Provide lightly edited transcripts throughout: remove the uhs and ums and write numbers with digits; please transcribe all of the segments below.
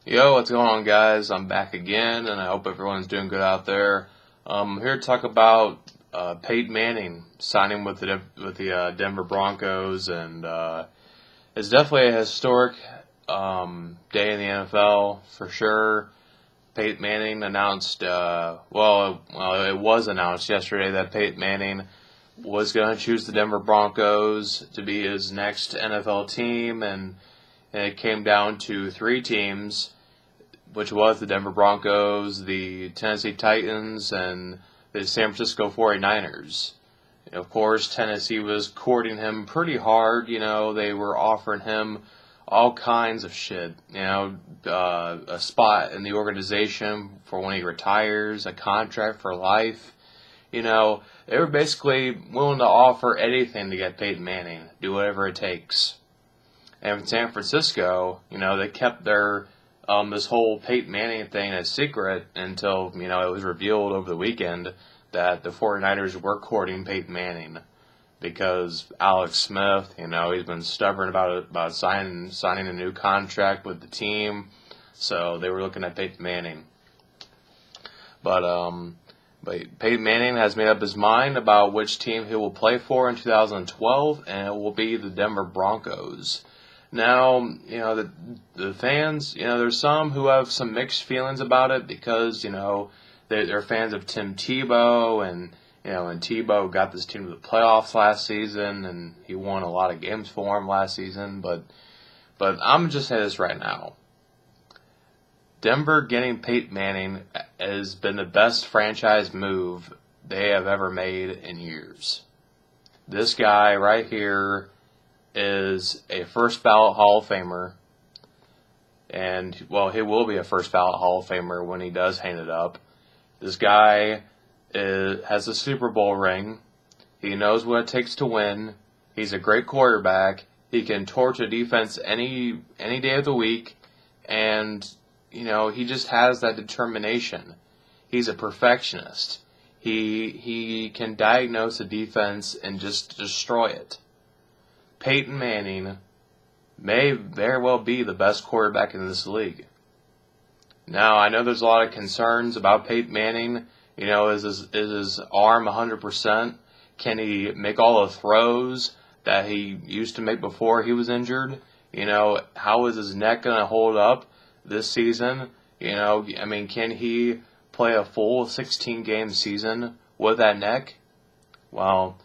Yo, what's going on, guys? I'm back again, and I hope everyone's doing good out there. I'm here to talk about Peyton Manning signing with the Denver Broncos, and it's definitely a historic day in the NFL for sure. Peyton Manning announced, it was announced yesterday that Peyton Manning was going to choose the Denver Broncos to be his next NFL team, and it came down to three teams, which was the Denver Broncos, the Tennessee Titans, and the San Francisco 49ers. Of course, Tennessee was courting him pretty hard. They were offering him all kinds of shit. A spot in the organization for when he retires, a contract for life. They were basically willing to offer anything to get Peyton Manning, do whatever it takes. And in San Francisco, they kept their this whole Peyton Manning thing a secret until, it was revealed over the weekend that the 49ers were courting Peyton Manning because Alex Smith, he's been stubborn about signing a new contract with the team, so they were looking at Peyton Manning. But Peyton Manning has made up his mind about which team he will play for in 2012, and it will be the Denver Broncos. Now, the fans, there's some who have some mixed feelings about it because, they're fans of Tim Tebow, and Tebow got this team to the playoffs last season, and he won a lot of games for him last season, but I'm just saying this right now. Denver getting Peyton Manning has been the best franchise move they have ever made in years. This guy right here is a first ballot Hall of Famer, and he will be a first ballot Hall of Famer when he does hang it up. This guy has a Super Bowl ring. He knows what it takes to win. He's a great quarterback. He can torch a defense any day of the week, and he just has that determination. He's a perfectionist. He can diagnose a defense and just destroy it. Peyton Manning may very well be the best quarterback in this league. Now, I know there's a lot of concerns about Peyton Manning. Is his arm 100%? Can he make all the throws that he used to make before he was injured? How is his neck going to hold up this season? Can he play a full 16-game season with that neck? Well,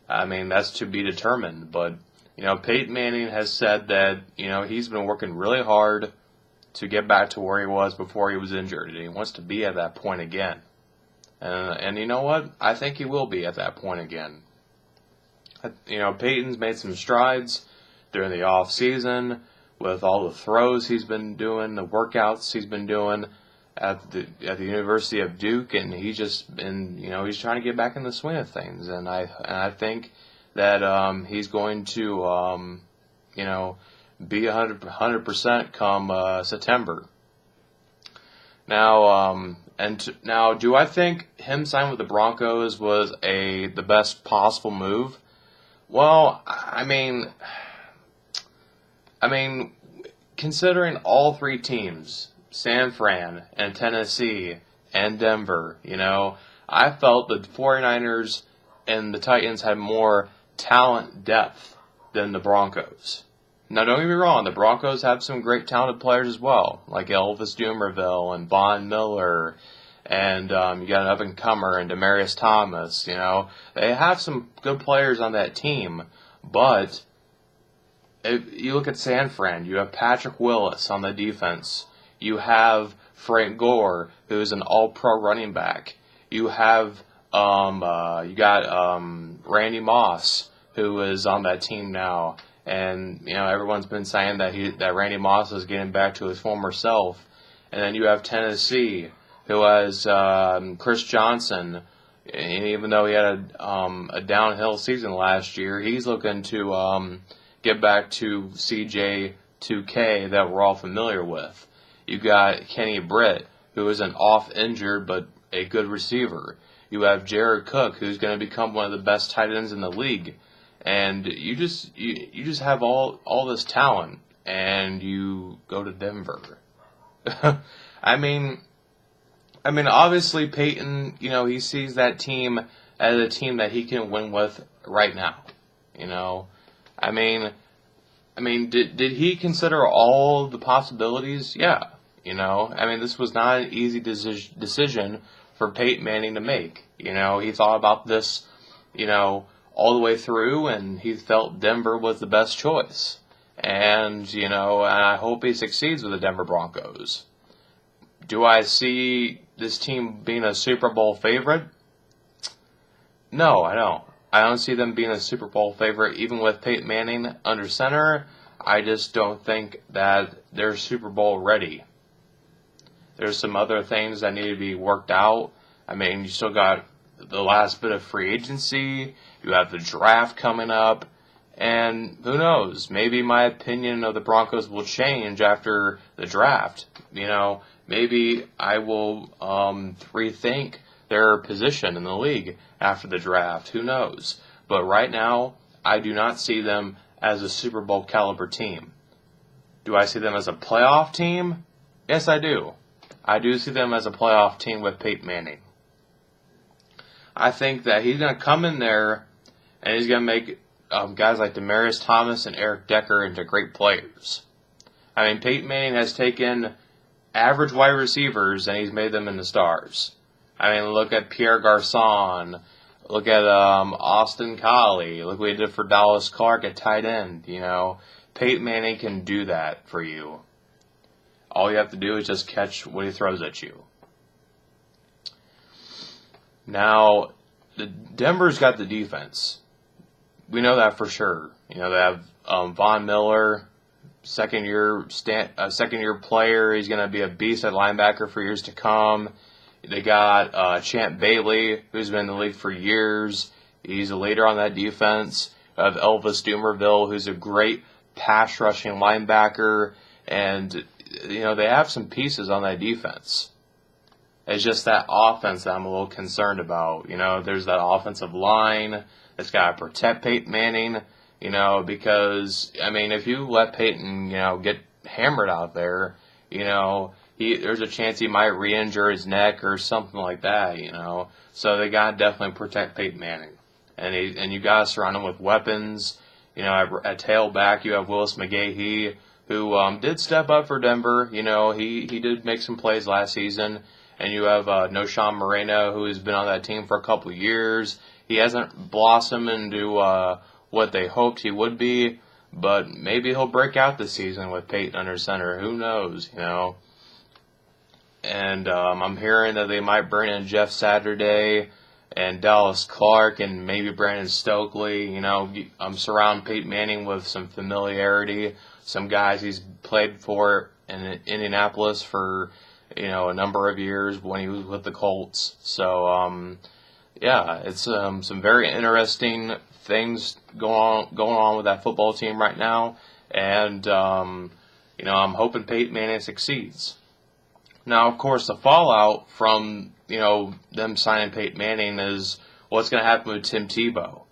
that's to be determined, but Peyton Manning has said that, he's been working really hard to get back to where he was before he was injured, and he wants to be at that point again. And you know what? I think he will be at that point again. Peyton's made some strides during the off season with all the throws he's been doing, the workouts he's been doing at the University of Duke, and he's just been, he's trying to get back in the swing of things, and I think that he's going to, be 100% come September. Now, now, do I think him signing with the Broncos was the best possible move? Well, considering all three teams, San Fran and Tennessee and Denver, I felt the 49ers and the Titans had more talent depth than the Broncos. Now, don't get me wrong, the Broncos have some great talented players as well, like Elvis Dumervil and Von Miller, and you got an up-and-comer and Demaryius Thomas. They have some good players on that team, but if you look at San Fran, you have Patrick Willis on the defense. You have Frank Gore, who's an all-pro running back. You have Randy Moss, who is on that team now. And, everyone's been saying that Randy Moss is getting back to his former self. And then you have Tennessee, who has Chris Johnson. And even though he had a downhill season last year, he's looking to get back to CJ2K that we're all familiar with. You got Kenny Britt, who is an off-injured but a good receiver. You have Jared Cook, who's going to become one of the best tight ends in the league. And you just have all this talent, and you go to Denver. I mean, obviously Peyton, he sees that team as a team that he can win with right now. You know, I mean, did he consider all the possibilities? Yeah. This was not an easy decision for Peyton Manning to make. He thought about this, all the way through, and he felt Denver was the best choice. And I hope he succeeds with the Denver Broncos. Do I see this team being a Super Bowl favorite? No, I don't. I don't see them being a Super Bowl favorite, even with Peyton Manning under center. I just don't think that they're Super Bowl ready. There's some other things that need to be worked out. You still got the last bit of free agency. You have the draft coming up. And who knows? Maybe my opinion of the Broncos will change after the draft. Maybe I will rethink their position in the league after the draft. Who knows? But right now, I do not see them as a Super Bowl caliber team. Do I see them as a playoff team? Yes, I do. I do see them as a playoff team with Peyton Manning. I think that he's going to come in there and he's going to make guys like Demaryius Thomas and Eric Decker into great players. Peyton Manning has taken average wide receivers and he's made them into stars. Look at Pierre Garçon. Look at Austin Collie. Look what he did for Dallas Clark at tight end. Peyton Manning can do that for you. All you have to do is just catch what he throws at you. Now, Denver's got the defense. We know that for sure. They have Von Miller, second year player. He's going to be a beast at linebacker for years to come. They got Champ Bailey, who's been in the league for years. He's a leader on that defense. You have Elvis Dumerville, who's a great pass rushing linebacker, and they have some pieces on that defense. It's just that offense that I'm a little concerned about. There's that offensive line that's got to protect Peyton Manning, because, if you let Peyton, get hammered out there, there's a chance he might re-injure his neck or something like that, So they got to definitely protect Peyton Manning. And you got to surround him with weapons. At tailback, you have Willis McGahee, who did step up for Denver. He did make some plays last season. And you have Noshawn Moreno, who has been on that team for a couple of years. He hasn't blossomed into what they hoped he would be, but maybe he'll break out this season with Peyton under center. Who knows, And I'm hearing that they might bring in Jeff Saturday and Dallas Clark and maybe Brandon Stokely. Surround Peyton Manning with some familiarity, some guys he's played for in Indianapolis for a number of years when he was with the Colts. So, it's some very interesting things going on with that football team right now. And, I'm hoping Peyton Manning succeeds. Now, of course, the fallout from, them signing Peyton Manning is what's going to happen with Tim Tebow.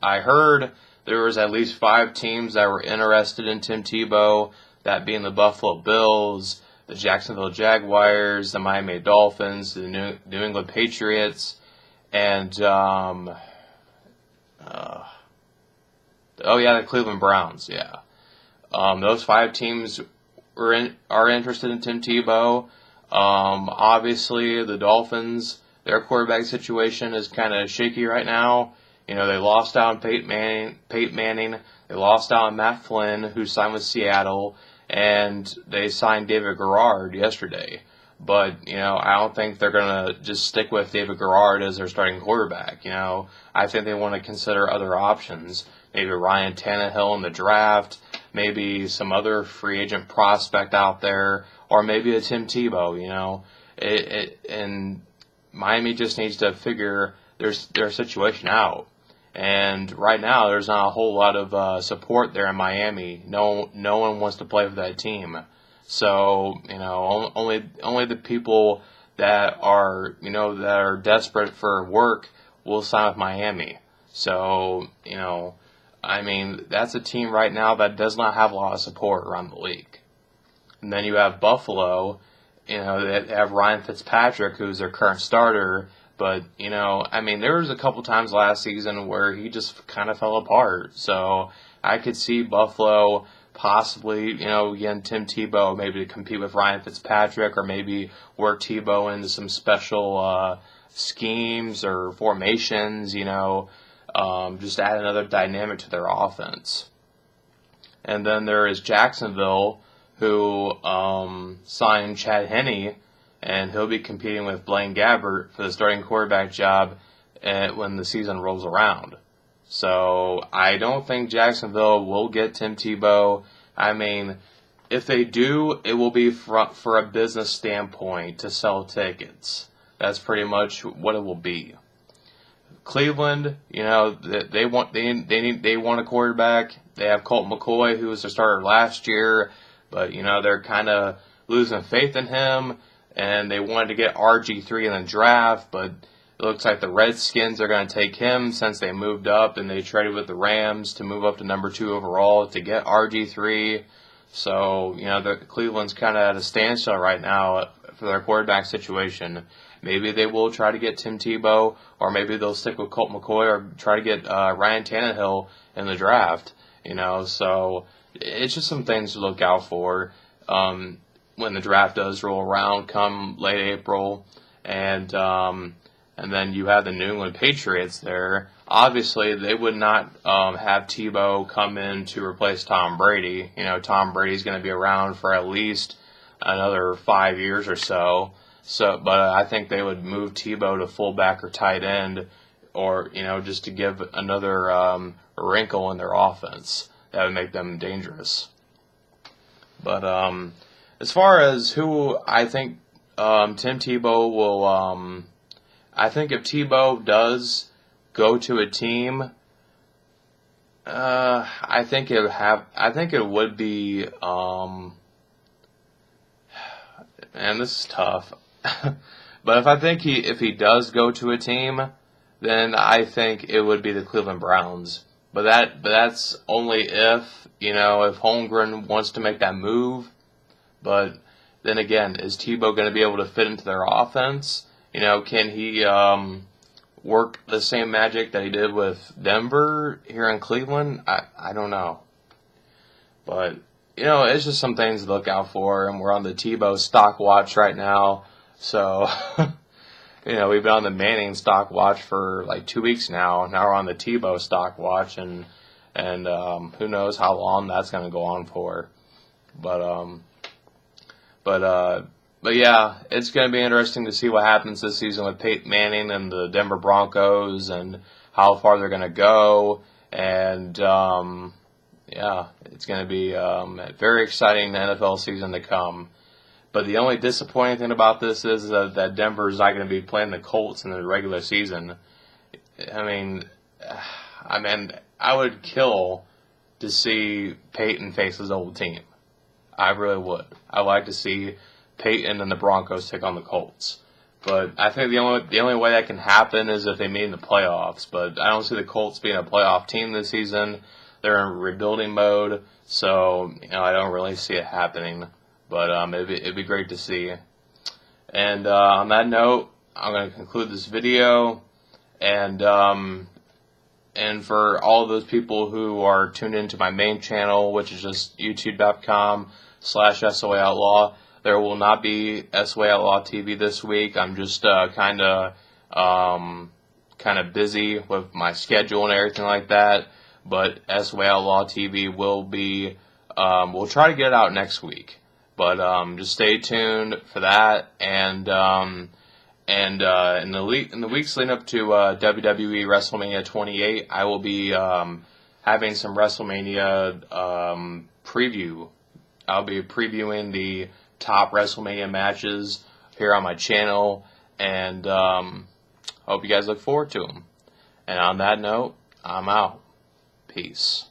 I heard there was at least 5 teams that were interested in Tim Tebow, that being the Buffalo Bills, the Jacksonville Jaguars, the Miami Dolphins, the New England Patriots, and the Cleveland Browns. Yeah, those 5 teams are interested in Tim Tebow. Obviously, the Dolphins, their quarterback situation is kind of shaky right now. They lost out on Peyton Manning. They lost out on Matt Flynn, who signed with Seattle. And they signed David Garrard yesterday. But, I don't think they're going to just stick with David Garrard as their starting quarterback. I think they want to consider other options. Maybe Ryan Tannehill in the draft, maybe some other free agent prospect out there, or maybe a Tim Tebow, and Miami just needs to figure their situation out. And right now, there's not a whole lot of support there in Miami. No one wants to play for that team. So only the people that are desperate for work will sign with Miami. So that's a team right now that does not have a lot of support around the league. And then you have Buffalo, they have Ryan Fitzpatrick, who's their current starter. But, there was a couple times last season where he just kind of fell apart. So I could see Buffalo possibly, again, Tim Tebow maybe to compete with Ryan Fitzpatrick, or maybe work Tebow into some special schemes or formations, just add another dynamic to their offense. And then there is Jacksonville, who signed Chad Henne, and he'll be competing with Blaine Gabbert for the starting quarterback job when the season rolls around. So I don't think Jacksonville will get Tim Tebow. If they do, it will be for a business standpoint to sell tickets. That's pretty much what it will be. Cleveland, they want a quarterback. They have Colt McCoy, who was their starter last year, but they're kind of losing faith in him, and they wanted to get RG3 in the draft, but it looks like the Redskins are going to take him since they moved up and they traded with the Rams to move up to number 2 overall to get RG3. So, Cleveland's kind of at a standstill right now for their quarterback situation. Maybe they will try to get Tim Tebow, or maybe they'll stick with Colt McCoy or try to get Ryan Tannehill in the draft. So it's just some things to look out for when the draft does roll around come late April. And then you have the New England Patriots there. Obviously, they would not have Tebow come in to replace Tom Brady. Tom Brady's going to be around for at least another 5 years or so. But I think they would move Tebow to fullback or tight end, or just to give another wrinkle in their offense that would make them dangerous. But as far as who I think Tim Tebow will, I think if Tebow does go to a team, I think it would be, and this is tough. But if he does go to a team, then I think it would be the Cleveland Browns. But that's only if Holmgren wants to make that move. But then again, is Tebow going to be able to fit into their offense? Can he work the same magic that he did with Denver here in Cleveland? I don't know. But it's just some things to look out for, and we're on the Tebow stock watch right now. So, we've been on the Manning stock watch for like 2 weeks now. Now we're on the Tebow stock watch, and who knows how long that's going to go on for. But yeah, it's going to be interesting to see what happens this season with Peyton Manning and the Denver Broncos, and how far they're going to go. And yeah, it's going to be a very exciting NFL season to come. But the only disappointing thing about this is that Denver is not going to be playing the Colts in the regular season. I would kill to see Peyton face his old team. I really would. I'd like to see Peyton and the Broncos take on the Colts. But I think the only way that can happen is if they meet in the playoffs. But I don't see the Colts being a playoff team this season. They're in rebuilding mode, so I don't really see it happening. But it'd be great to see. And on that note, I'm going to conclude this video. And for all of those people who are tuned into my main channel, which is just youtube.com/SOA Outlaw, there will not be SOA Outlaw TV this week. I'm just kind of busy with my schedule and everything like that. But SOA Outlaw TV will be. We'll try to get it out next week. But just stay tuned for that, and in the weeks leading up to WWE WrestleMania 28, I will be having some WrestleMania preview. I'll be previewing the top WrestleMania matches here on my channel, and hope you guys look forward to them. And on that note, I'm out. Peace.